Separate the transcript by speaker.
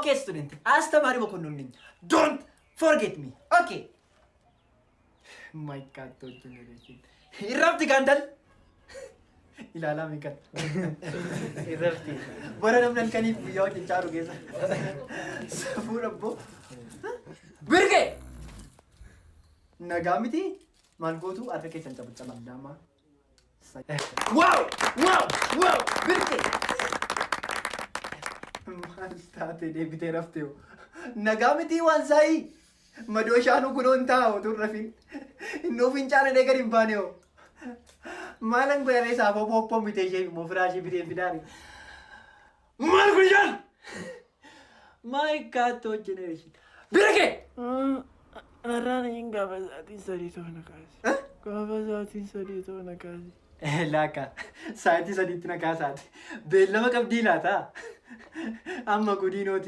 Speaker 1: Okay, student. Astamaarii mokkoniin. Don't forget me. Okay. My God, generation. Irrabti gandal. Ilaalaa mi kan. Irrabti. Bara namnan kaniif guyyaa wajjin chaaru keessa. Safuu dhabboo. Birge. Nagaa miti. Maal gootu harka keessan cabacaba dama. Wow! Wow! Wow! Birge. Maal taate deebitee raftee. Nagaa miti waan saayii. Madoo shaanuu kunoon taa'u turrafin. Innoo fincaana deegar hin baane hoo. Maalan goyalee saafoo poppoo bitee ishee immoo firaashii bitee fidaani. Maal kun jaan? My God, generation. Birge!
Speaker 2: Narraan hin gaafa sa'aatiin sadii ta'uu na kaase. Gaafa sa'aatiin sadii ta'uu na kaase.
Speaker 1: Laaka sa'aatii sadiitti na kaasaati. Beellama qabdii laata? Amma gudiinooti.